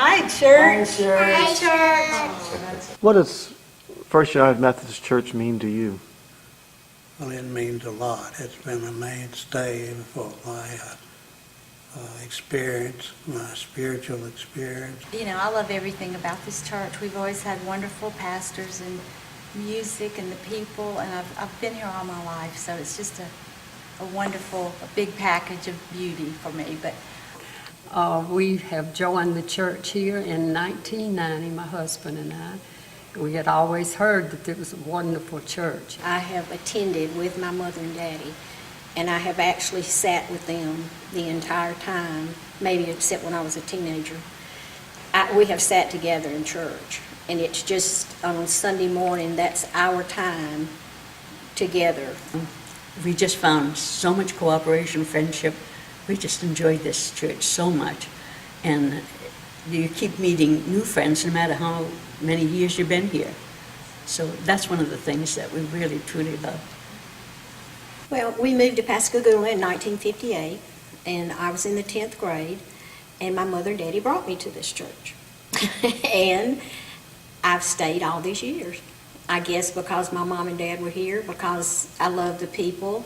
Hi, church. Hi, church. What does First United Methodist Church mean to you? Well, it means a lot. It's been a mainstay for my experience, my spiritual experience. You know, I love everything about this church. We've always had wonderful pastors and music and the people, and I've been here all my life, so it's just a wonderful, a big package of beauty for me. But We have joined the church here in 1990, my husband and I. We had always heard that it was a wonderful church. I have attended with my mother and daddy, and I have actually sat with them the entire time, maybe except when I was a teenager. We have sat together in church, and it's just on Sunday morning, that's our time together. We just found so much cooperation, friendship. We just enjoyed this church so much. And you keep meeting new friends no matter how many years you've been here. So that's one of the things that we really, truly love. Well, we moved to Pascagoula in 1958, and I was in the 10th grade, and my mother and daddy brought me to this church. And I've stayed all these years. I guess because my mom and dad were here, because I love the people.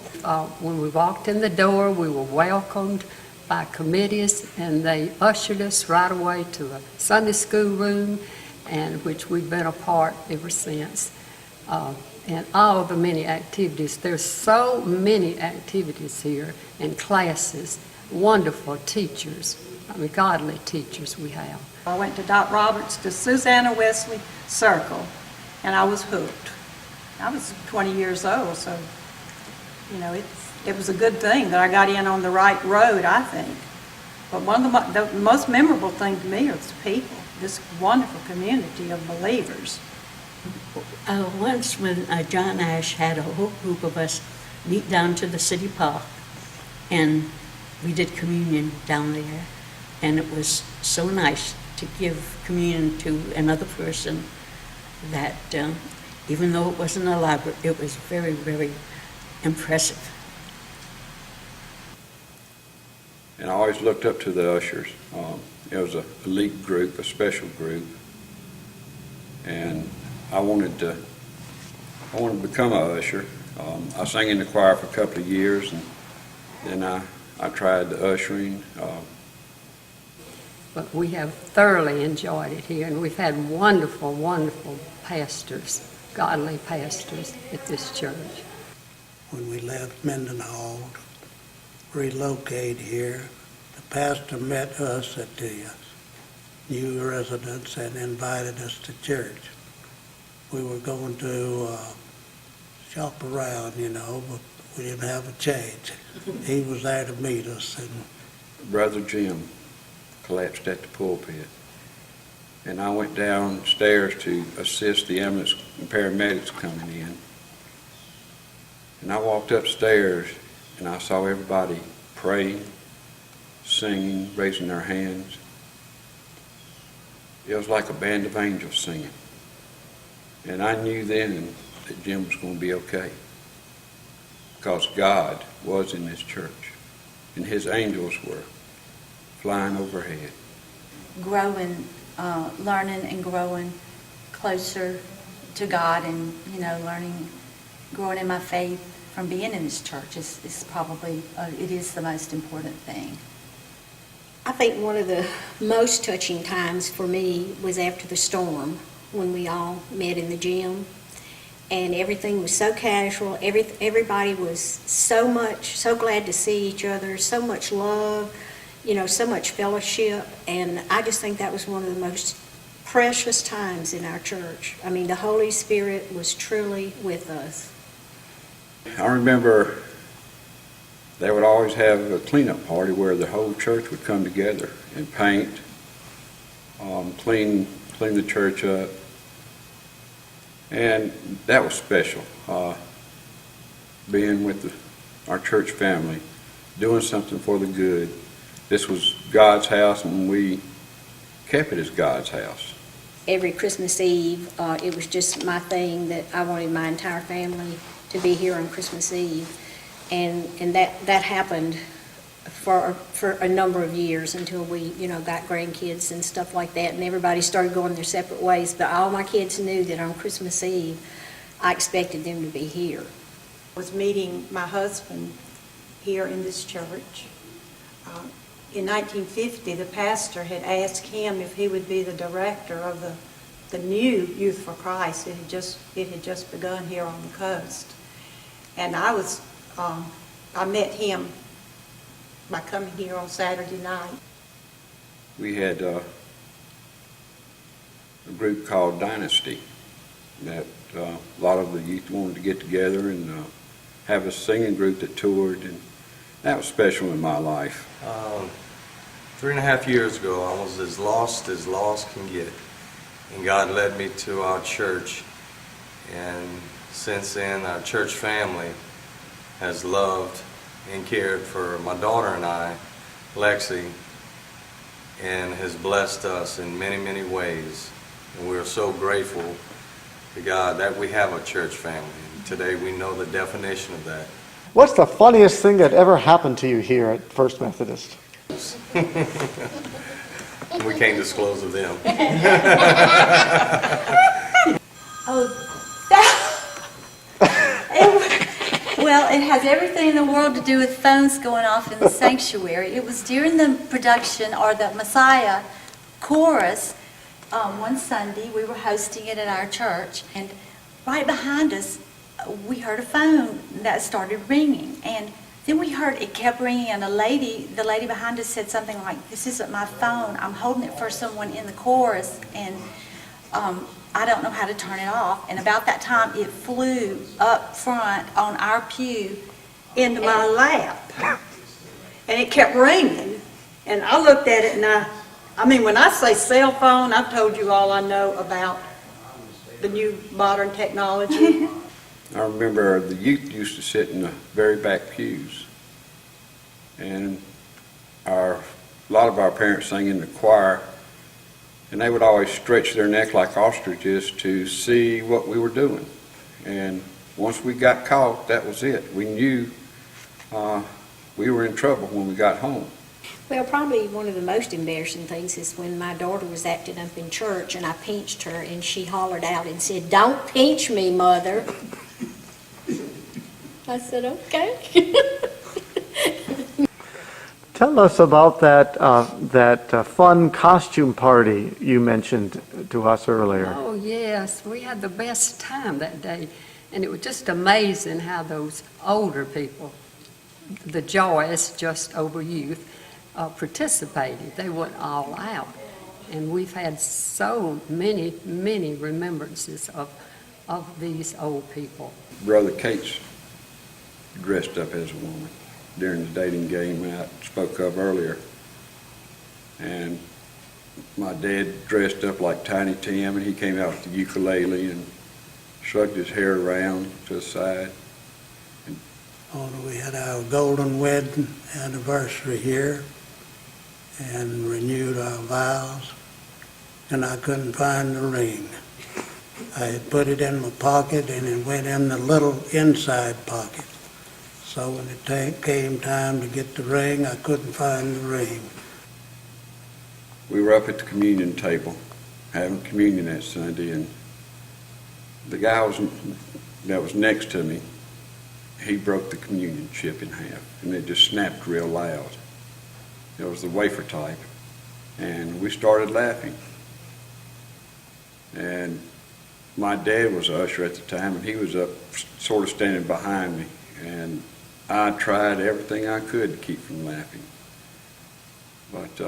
When we walked in the door, we were welcomed by committees, and they ushered us right away to a Sunday school room, and which we've been a part ever since. And all the many activities. There's so many activities here and classes, wonderful teachers, godly teachers we have. I went to Doc Roberts to Susanna Wesley Circle, and I was hooked. I was 20 years old, so, you know, it was a good thing that I got in on the right road, I think. But one of the most memorable thing to me is the people, this wonderful community of believers. Once when John Ash had a whole group of us meet down to the city park, and we did communion down there, and it was so nice to give communion to another person that even though it wasn't elaborate, it was very, very impressive. And I always looked up to the ushers. It was an elite group, a special group, and I wanted to become an usher. I sang in the choir for a couple of years, and then I tried the ushering. But we have thoroughly enjoyed it here, and we've had wonderful, wonderful pastors, godly pastors at this church. When we left Mendenhall to relocate here, the pastor met us at the new residence and invited us to church. We were going to shop around, you know, but we didn't have a change. He was there to meet us. And Brother Jim collapsed at the pulpit, and I went downstairs to assist the ambulance and paramedics coming in. And I walked upstairs, and I saw everybody praying, singing, raising their hands. It was like a band of angels singing. And I knew then that Jim was going to be okay, because God was in this church, and his angels were flying overhead. growing, learning and growing closer to God, and, you know, growing in my faith from being in this church is probably, it is the most important thing. I think one of the most touching times for me was after the storm, when we all met in the gym, and everything was so casual. Everybody was so glad to see each other, so much love, you know, so much fellowship, and I just think that was one of the most precious times in our church. I mean, the Holy Spirit was truly with us. I remember they would always have a cleanup party where the whole church would come together and paint, clean the church up, and that was special. Being with our church family, doing something for the good. This was God's house, and we kept it as God's house. Every Christmas Eve, it was just my thing that I wanted my entire family to be here on Christmas Eve. And that happened for a number of years until we, got grandkids and stuff like that, and everybody started going their separate ways. But all my kids knew that on Christmas Eve, I expected them to be here. Was meeting my husband here in this church. In 1950, the pastor had asked him if he would be the director of the new Youth for Christ. It had just begun here on the coast. And I met him by coming here on Saturday night. We had a group called Dynasty that a lot of the youth wanted to get together and have a singing group that toured, and that was special in my life. 3.5 years ago, I was as lost can get. And God led me to our church. And since then, our church family has loved and cared for my daughter and I, Lexi, and has blessed us in many, many ways. And we're so grateful to God that we have a church family. And today we know the definition of that. What's the funniest thing that ever happened to you here at First Methodist? We can't disclose of them. Well, it has everything in the world to do with phones going off in the sanctuary. It was during the production, or the Messiah chorus, one Sunday. We were hosting it at our church, and right behind us, we heard a phone that started ringing. And then we heard it kept ringing, and the lady behind us said something like, "This isn't my phone. I'm holding it for someone in the chorus, and I don't know how to turn it off." And about that time, it flew up front on our pew Into my lap. And it kept ringing. And I looked at it, and I mean, when I say cell phone, I've told you all I know about the new modern technology. I remember the youth used to sit in the very back pews, and a lot of our parents sang in the choir, and they would always stretch their neck like ostriches to see what we were doing. And once we got caught, that was it. We knew we were in trouble when we got home. Well, probably one of the most embarrassing things is when my daughter was acting up in church and I pinched her, and she hollered out and said, "Don't pinch me, Mother." I said, "Okay." Tell us about that fun costume party you mentioned to us earlier. Oh, yes, we had the best time that day, and it was just amazing how those older people, the joys just over youth, participated. They went all out, and we've had so many, many remembrances of these old people. Brother Cates dressed up as a woman during the dating game I spoke of earlier. And my dad dressed up like Tiny Tim, and he came out with the ukulele and shrugged his hair around to the side. We had our golden wedding anniversary here and renewed our vows, and I couldn't find the ring. I had put it in my pocket, and it went in the little inside pocket. So when it came time to get the ring, I couldn't find the ring. We were up at the communion table having communion that Sunday, and the guy that was next to me, he broke the communion chip in half, and it just snapped real loud. It was the wafer type, and we started laughing. And my dad was an usher at the time, and he was up sort of standing behind me, and I tried everything I could to keep from laughing. But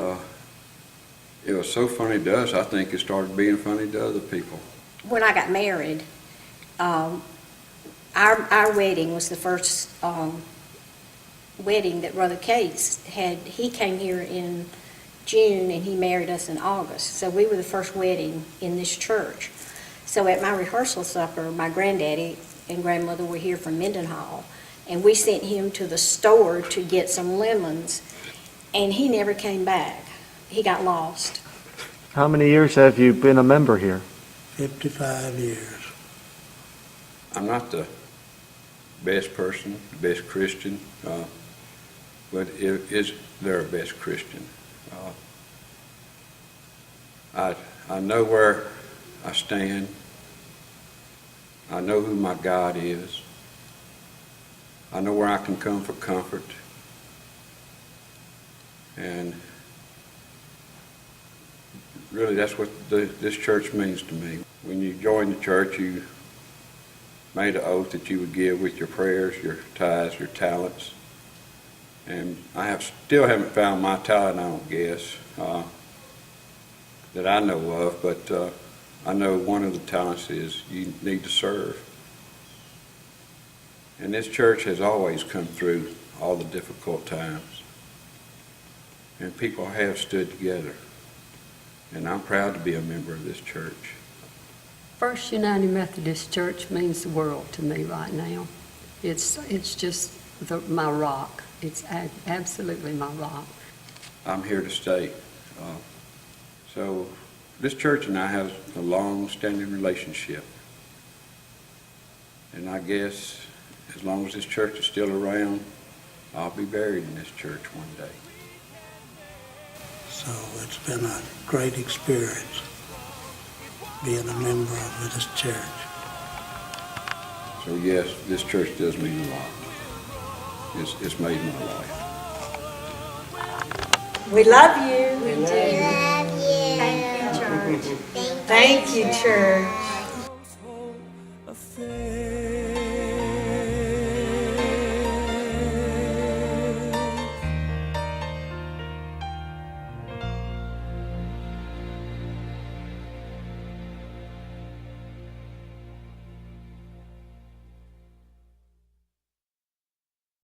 it was so funny to us, I think it started being funny to other people. When I got married, our wedding was the first wedding that Brother Cates had. He came here in June, and he married us in August. So we were the first wedding in this church. So at my rehearsal supper, my granddaddy and grandmother were here from Mendenhall, and we sent him to the store to get some lemons, and he never came back. He got lost. How many years have you been a member here? 55 years. I'm not the best person, the best Christian. but is their best Christian. I know where I stand. I know who my God is. I know where I can come for comfort. And really, that's what this church means to me. When you joined the church, you made an oath that you would give with your prayers, your tithes, your talents. And I still haven't found my talent, I don't guess, that I know of, but I know one of the talents is you need to serve. And this church has always come through all the difficult times. And people have stood together. And I'm proud to be a member of this church. First United Methodist Church means the world to me right now. It's just my rock. It's absolutely my rock. I'm here to stay. So this church and I have a long-standing relationship. And I guess as long as this church is still around, I'll be buried in this church one day. So it's been a great experience being a member of this church. So yes, this church does mean a lot. It's made my life. We love you. We do. Thank you, church. Thank you, church.